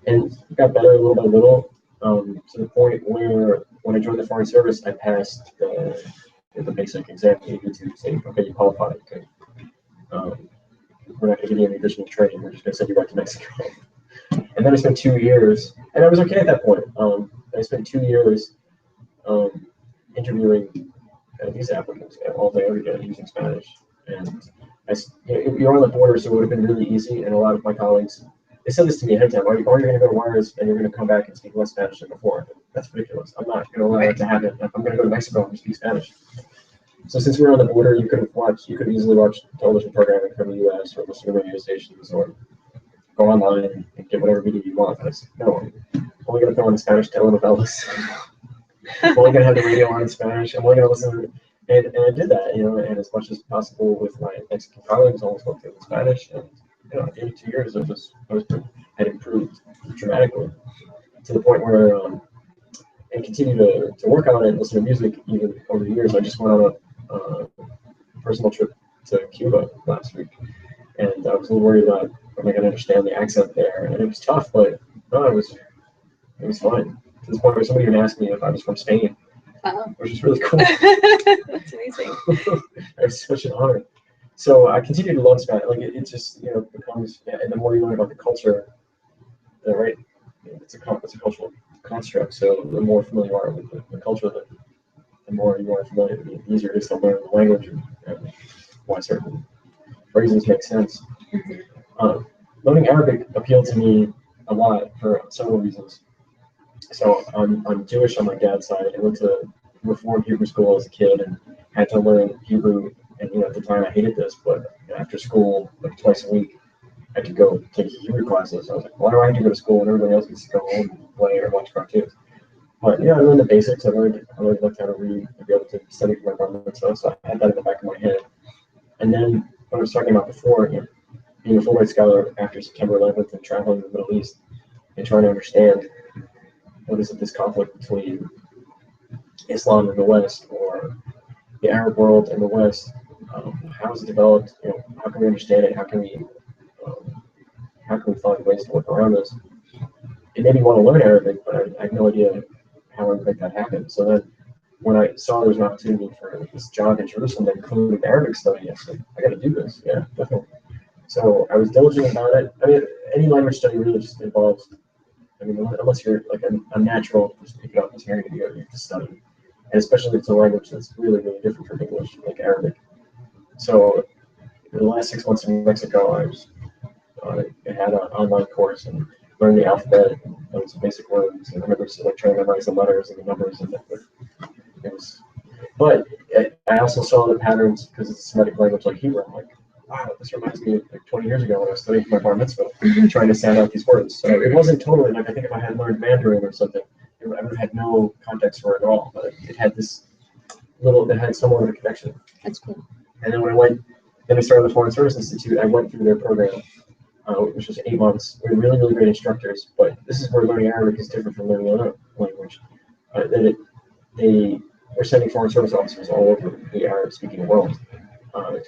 And it got better little by little, to the point where when I joined the Foreign Service, I passed the basic exam needed to say, okay, you qualify. Okay. We're not going to give you any additional training. We're just going to send you back to Mexico. And then I spent 2 years, and I was okay at that point. I spent 2 years interviewing visa applicants all day, every day using Spanish. And you're on the border, so it would have been really easy. And a lot of my colleagues, they said this to me ahead of time, or you're going to go to Juarez and you're going to come back and speak less Spanish than before. That's ridiculous. I'm not going to allow that to happen. If I'm going to go to Mexico and speak Spanish. So since we were on the border, you could easily watch television programming from the U.S. or listen to radio stations or go online and get whatever video you want. I said, no, I'm only going to throw on Spanish telenovelas. I'm only going to have the radio on in Spanish. I'm only going to listen to it. And I did that, and as much as possible with my Mexican colleagues, I always spoke to them in Spanish. And, at the end of 2 years, I had improved dramatically to the point where and continue to work on it and listen to music even over the years. I just went on a personal trip to Cuba last week, and I was a little worried about am I going to understand the accent there, and it was tough, but no, it was fine. To the point where somebody even asked me if I was from Spain, which is really cool. That's amazing. It was such an honor. So I continue to love Spanish. Like it just becomes, and the more you learn about the culture, it's a cultural construct. So the more familiar you are with the culture, the more you are familiar, the easier it is to learn the language and why certain phrases make sense. Mm-hmm. Learning Arabic appealed to me a lot for several reasons. So I'm Jewish on my dad's side. I went to Reform Hebrew school as a kid and had to learn Hebrew. And at the time I hated this, but after school, like twice a week, I could go take Hebrew classes. I was like, why do I have to go to school when everybody else gets to go home and play or watch cartoons? But I learned the basics. I learned how to read and be able to study for my bar mitzvah. So I had that in the back of my head. And then what I was talking about before, being a Fulbright Scholar after September 11th and traveling to the Middle East and trying to understand what is this conflict between Islam in the West or the Arab world in the West? How is it developed? How can we understand it? How can we find ways to work around this? It made me want to learn Arabic, but I had no idea how I would make that happen. So then when I saw there was an opportunity for this job in Jerusalem that included Arabic study, I said, I got to do this. Yeah, definitely. So I was diligent about it. I mean, any language study really just involves, unless you're like a natural, just pick it up as hearing it, you have to study. And especially if it's a language that's really, really different from English, like Arabic. So in the last 6 months in Mexico, I had an online course and learned the alphabet and some basic words. And I remember just trying to memorize the letters and the numbers. And but I also saw the patterns because it's a Semitic language like Hebrew. I'm like, wow, this reminds me of like 20 years ago when I was studying for my bar mitzvah, trying to sound out these words. So it wasn't totally like I think if I had learned Mandarin or something, I would have had no context for it at all. But it had somewhat of a connection. That's cool. And then I started the Foreign Service Institute. I went through their program, which was 8 months. We were really, really great instructors. But this is where learning Arabic is different from learning another language. They were sending Foreign Service officers all over the Arab-speaking world,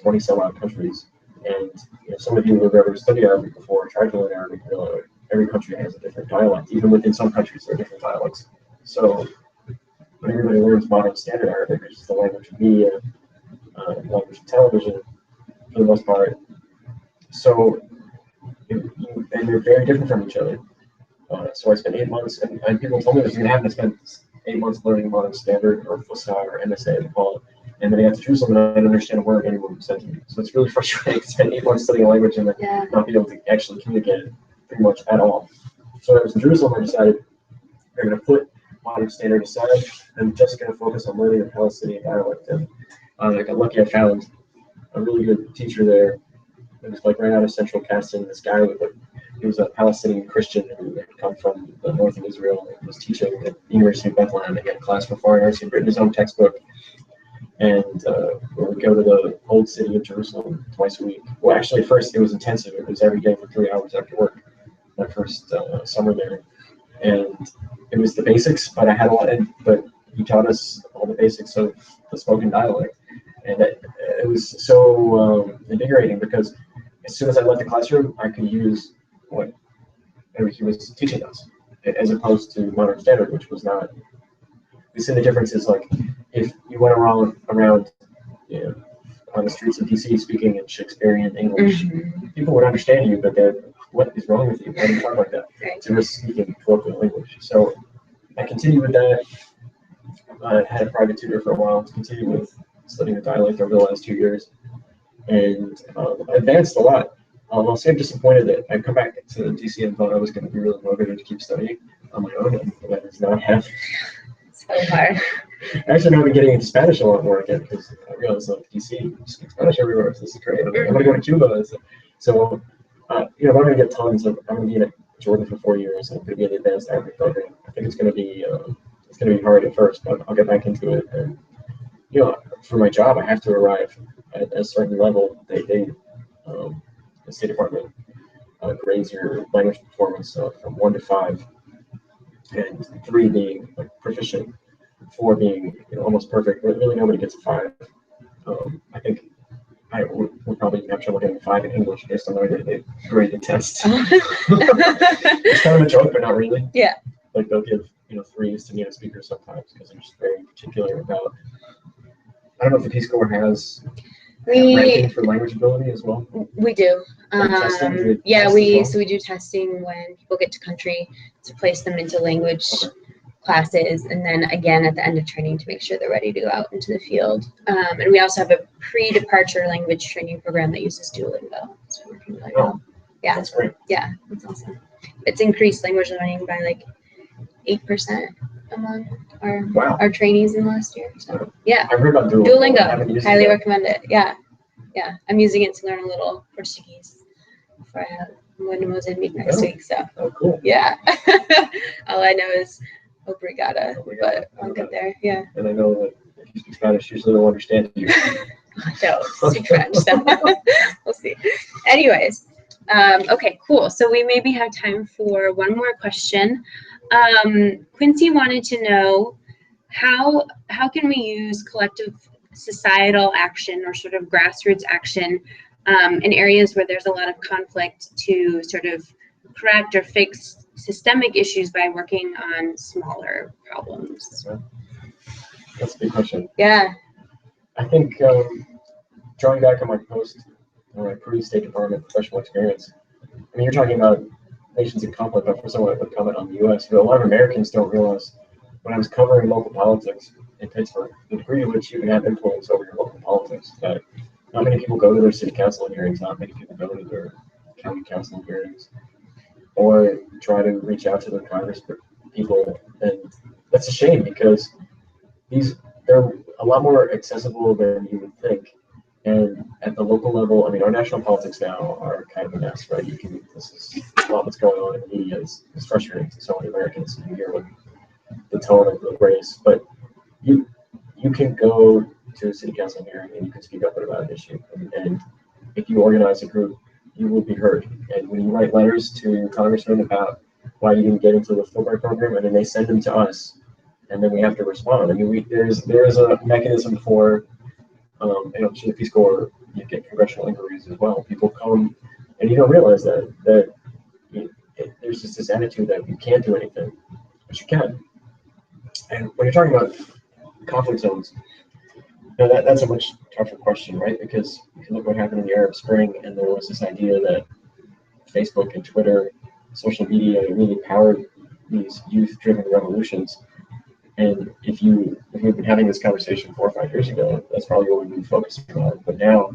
20 some odd countries. And some of you who have ever studied Arabic before, tried to learn Arabic, every country has a different dialect. Even within some countries, there are different dialects. So but everybody learns modern standard Arabic, which is the language of media, language of television, for the most part. So, and they're very different from each other. So I spent 8 months, and people told me this was going to happen. I spent 8 months learning modern standard, or Fusa, or MSA, they call it. And then I got to Jerusalem, and I didn't understand a word anyone said to me. So it's really frustrating to spend 8 months studying a language and then not be able to actually communicate it pretty much at all. So when I was in Jerusalem, I decided I'm going to put modern standard aside. I'm just going to focus on learning the Palestinian dialect. And I got lucky. I found a really good teacher there. It was like right out of Central Casting. This guy he was a Palestinian Christian who had come from the north of Israel and was teaching at the University of Bethlehem. He had a class for foreign arts. He'd written his own textbook. And we would go to the old city of Jerusalem twice a week. Well, actually, at first it was intensive. It was every day for 3 hours after work. My first summer there, and it was the basics. But I had a lot, but he taught us all the basics of the spoken dialect, and it was so invigorating because as soon as I left the classroom, I could use what he was teaching us, as opposed to modern standard, which was not. We see the difference is like if you went around on the streets of DC speaking in Shakespearean English, people would understand you, but they're, what is wrong with you? Why do you talk like that? Right. So we're speaking colloquial English. So I continued with that. I had a private tutor for a while to continue with studying the dialect over the last 2 years, and I advanced a lot. I'll say I'm disappointed that I come back to DC and thought I was going to be really motivated to keep studying on my own, and that is not happening. So hard. Actually, now I'm getting into Spanish a lot more again because I realize like DC, you speak Spanish everywhere. So this is great. I'm going to go to Cuba. So I'm going to get tons of. I'm going to be in Jordan for 4 years. I'm going to be in the advanced Arabic program. I think it's going to be hard at first, but I'll get back into it. And for my job, I have to arrive at a certain level. The State Department grades your language performance from 1 to 5, and 3 being like proficient, 4 being almost perfect. But really, nobody gets a 5. I think we'll probably have trouble getting a 5 in English based on the way they grade the test. It's kind of a joke, but not really. Yeah. Like they'll give 3s to native speakers sometimes because they're just very particular about. I don't know if the Peace Corps has ranking for language ability as well. We do. Testing, we do testing when people get to country to place them into language classes, and then again at the end of training to make sure they're ready to go out into the field. And we also have a pre-departure language training program that uses Duolingo. So we're familiar. Yeah, that's great. Yeah, that's awesome. It's increased language learning by like 8% among our trainees in the last year. So yeah, I've heard about Duolingo. Highly recommend it. Yeah, I'm using it to learn a little Portuguese before I have Mozambique next week. So cool. Yeah, all I know is obrigada, but I'll get there. Yeah. And I know that if you speak Spanish, usually they'll understand you. No, speak French. So we'll see. Anyways, okay, cool. So we maybe have time for one more question. Quincy wanted to know how can we use collective societal action or sort of grassroots action in areas where there's a lot of conflict to sort of correct or fix systemic issues by working on smaller problems? That's a good question. Yeah. I think drawing back on my pre-State Department professional experience, I mean, you're talking about nations in conflict, but for someone that would comment on the U.S., a lot of Americans don't realize when I was covering local politics in Pittsburgh, the degree to which you can have influence over your local politics, that not many people go to their city council hearings, not many people go to their county council hearings, or try to reach out to their Congress people. And that's a shame because they're a lot more accessible than you would think. And at the local level, I mean, our national politics now are kind of a mess, right? This is a lot what's going on in the media is frustrating to so many Americans. You hear the tone of the race, but you can go to a city council hearing and you can speak up about an issue. And if you organize a group, you will be heard. And when you write letters to congressmen about why you didn't get into the Fulbright program, and then they send them to us, and then we have to respond. I mean, there is a mechanism for, through the Peace Corps, you get congressional inquiries as well. People come, and you don't realize that there's just this attitude that you can't do anything, but you can. And when you're talking about conflict zones, that's a much tougher question, right? Because if you look what happened in the Arab Spring, and there was this idea that Facebook and Twitter, social media really powered these youth-driven revolutions. And if we'd been having this conversation 4 or 5 years ago, that's probably what we'd be focusing on. But now,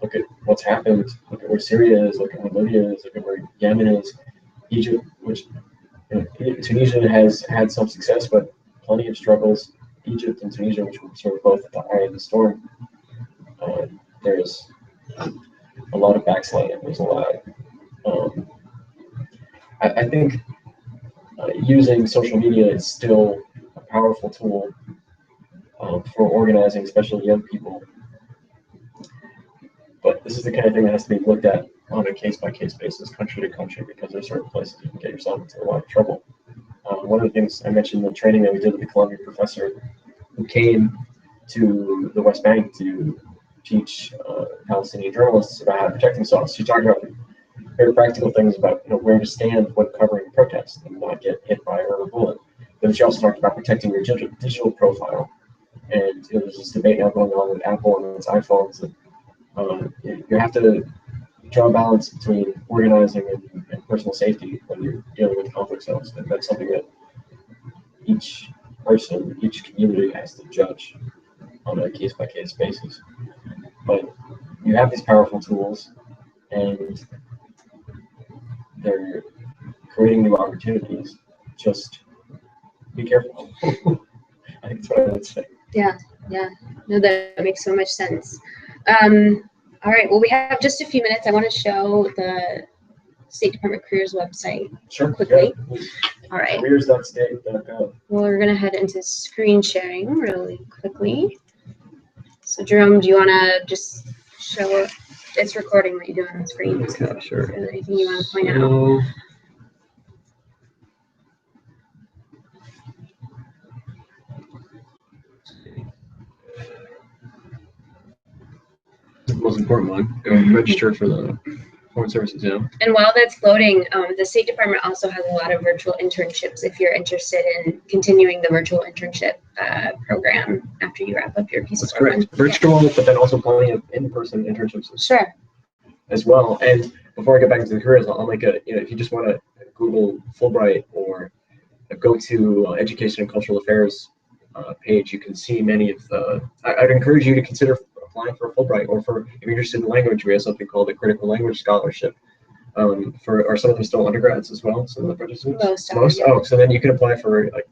look at what's happened. Look at where Syria is. Look at where Libya is. Look at where Yemen is. Egypt, which Tunisia has had some success, but plenty of struggles. Egypt and Tunisia, which were sort of both at the eye of the storm. There's a lot of backsliding. There's a lot. I think using social media is still a powerful tool for organizing, especially young people. But this is the kind of thing that has to be looked at on a case-by-case basis, country to country, because there's certain places you can get yourself into a lot of trouble. One of the things I mentioned in the training that we did with the Columbia professor who came to the West Bank to teach Palestinian journalists about how to protect themselves. She talked about very practical things about where to stand when covering a protest and not get hit by a rubber bullet. Then she also talked about protecting your digital profile. And there's this debate now going on with Apple and its iPhones that you have to draw a balance between organizing and personal safety when you're dealing with conflict zones. And that's something that each person, each community has to judge on a case-by-case basis. But you have these powerful tools, and they're creating new opportunities. Just be careful. I think that's what I would say. Yeah. No, that makes so much sense. All right, well, we have just a few minutes. I want to show the State Department Careers website quickly. Yeah. All right. Careers.state.gov. Well, we're going to head into screen sharing really quickly. So, Jerome, do you want to just show it's recording what you do on the screen? So Okay, sure. Is there anything you want to point out? The most important one, go and register for the Foreign Service exam. And while that's loading, the State Department also has a lot of virtual internships if you're interested in continuing the virtual internship program after you wrap up your piece That's of work. correct. Virtual, but then also plenty of in-person internships Sure. as well. And before I get back into the careers, I'll make if you just want to Google Fulbright or go to Education and Cultural Affairs page, you can see many of the, I'd encourage you to consider applying for a Fulbright, or if you're interested in language, we have something called the Critical Language Scholarship. Are some of them still undergrads as well? Some of the participants? Most. Yeah. Oh, so then you can apply for like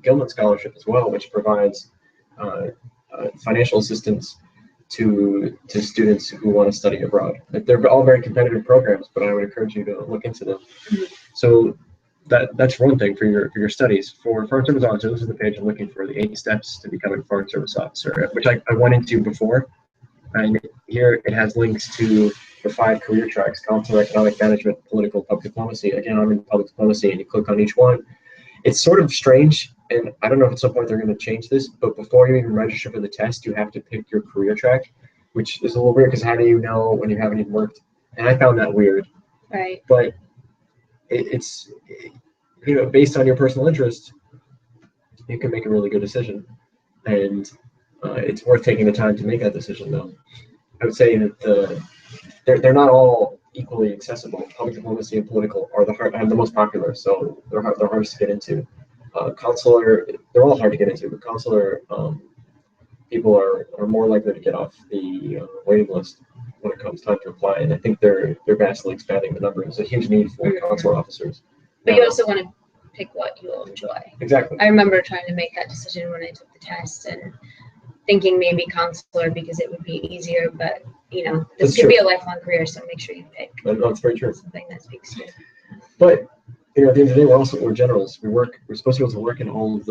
Gilman Scholarship as well, which provides financial assistance to students who want to study abroad. They're all very competitive programs, but I would encourage you to look into them. Mm-hmm. So that's one thing for your studies. For Foreign Service Officer, this is the page I'm looking for, the 8 steps to becoming a Foreign Service Officer, which I went into before. And here it has links to the 5 career tracks: consular, economic management, political, public diplomacy. Again, I'm in public diplomacy, and you click on each one. It's sort of strange, and I don't know if at some point they're going to change this, but before you even register for the test, you have to pick your career track, which is a little weird because how do you know when you haven't even worked? And I found that weird. Right. But it's based on your personal interest, you can make a really good decision, and it's worth taking the time to make that decision. Though I would say that they're not all equally accessible. Public diplomacy and political are the most popular, so they're hardest to get into. Consular, they're all hard to get into, but consular people are more likely to get off the waiting list when it comes time to apply, and I think they're vastly expanding the number. There's a huge need for consular officers. But you also want to pick what you'll enjoy. Exactly. I remember trying to make that decision when I took the test and thinking maybe consular because it would be easier, but this could be a lifelong career, so make sure you pick. That's very true. Something that speaks to you. But at the end of the day, we're generals. We're supposed to be able to work in all of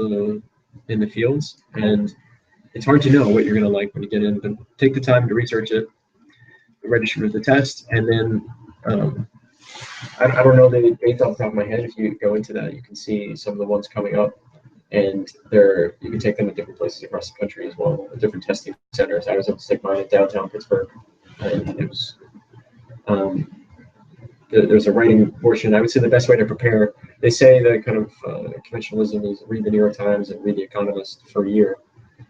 in the fields, and it's hard to know what you're going to like when you get in. But take the time to research it, register for the test, and then I don't know the dates off the top of my head. If you go into that, you can see some of the ones coming up, and you can take them at different places across the country as well, at different testing centers. I was able to take mine at downtown Pittsburgh, and it was there's a writing portion. I would say the best way to prepare they say that kind of conventionalism is read the New York Times and read the Economist for a year.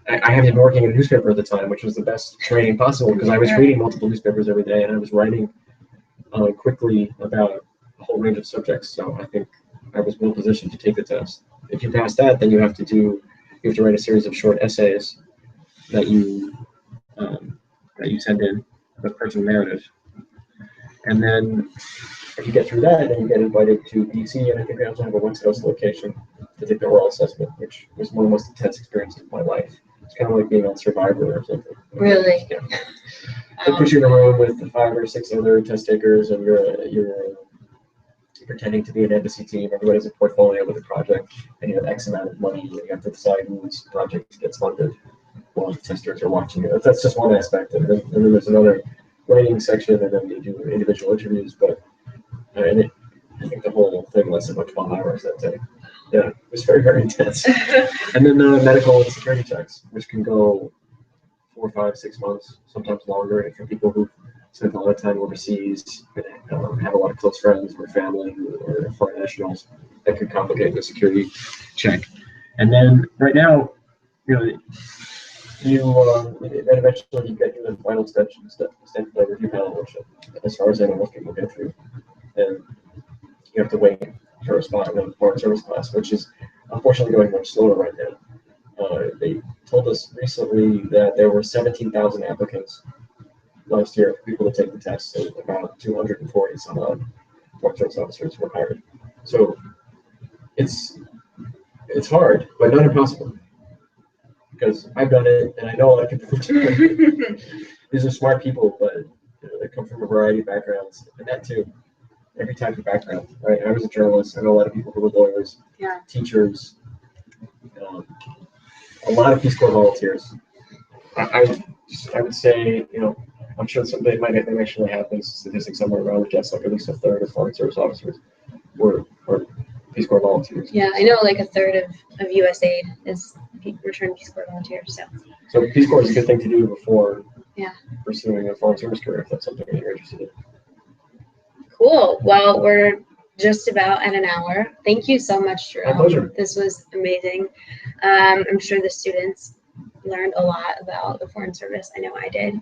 I happened to be working in a newspaper at the time, which was the best training possible because I was reading multiple newspapers every day and I was writing quickly about a whole range of subjects. So I think I was well positioned to take the test. If you pass that, then you have to write a series of short essays that you send in with personal narrative. And then if you get through that, then you get invited to DC, and I think we also have a West Coast location to take the oral assessment, which was one of the most intense experiences of my life. It's kind of like being on Survivor or something. Really? Yeah. They put you in a room with 5 or 6 other test takers, and you're pretending to be an embassy team. Everybody has a portfolio with a project, and you have X amount of money, and you have to decide whose project gets funded while the testers are watching it. That's just one aspect, and then there's another writing section, and then you do individual interviews. But I think the whole thing lasted about 12 hours that day. Yeah, it was very, very intense. And then the medical and security checks, which can go 4, 5, 6 months, sometimes longer. And for people who spent a lot of time overseas, and have a lot of close friends or family or foreign nationals, that could complicate the security check. And then right now, then eventually you get to the final extension review panel, which, as far as I know, most people get through. And you have to wait for a spot in the foreign service class, which is unfortunately going much slower right now. They told us recently that there were 17,000 applicants last year for people to take the test, and about 240 some odd foreign service officers were hired. So it's hard, but not impossible. Because I've done it, and I know a lot of people do it. These are smart people, but they come from a variety of backgrounds, and that too. Every type of background, right? I was a journalist. I know a lot of people who were lawyers, teachers, a lot of Peace Corps volunteers. I would say, I'm sure someday they might actually have these statistics somewhere around, I guess, like at least a third of foreign service officers were Peace Corps volunteers. Yeah, I know like a third of USAID is returned Peace Corps volunteers. So Peace Corps is a good thing to do before pursuing a foreign service career if that's something that you're interested in. Cool. Well, we're just about at an hour. Thank you so much, Jerome. My pleasure. This was amazing. I'm sure the students learned a lot about the Foreign Service. I know I did.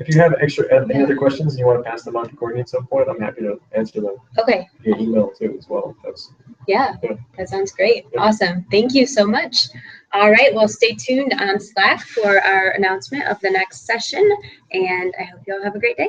If you have any other questions and you want to pass them on to Courtney at some point, I'm happy to answer them. Okay. Via email too as well. That sounds great. Yeah. Awesome. Thank you so much. All right. Well, stay tuned on Slack for our announcement of the next session, and I hope you all have a great day.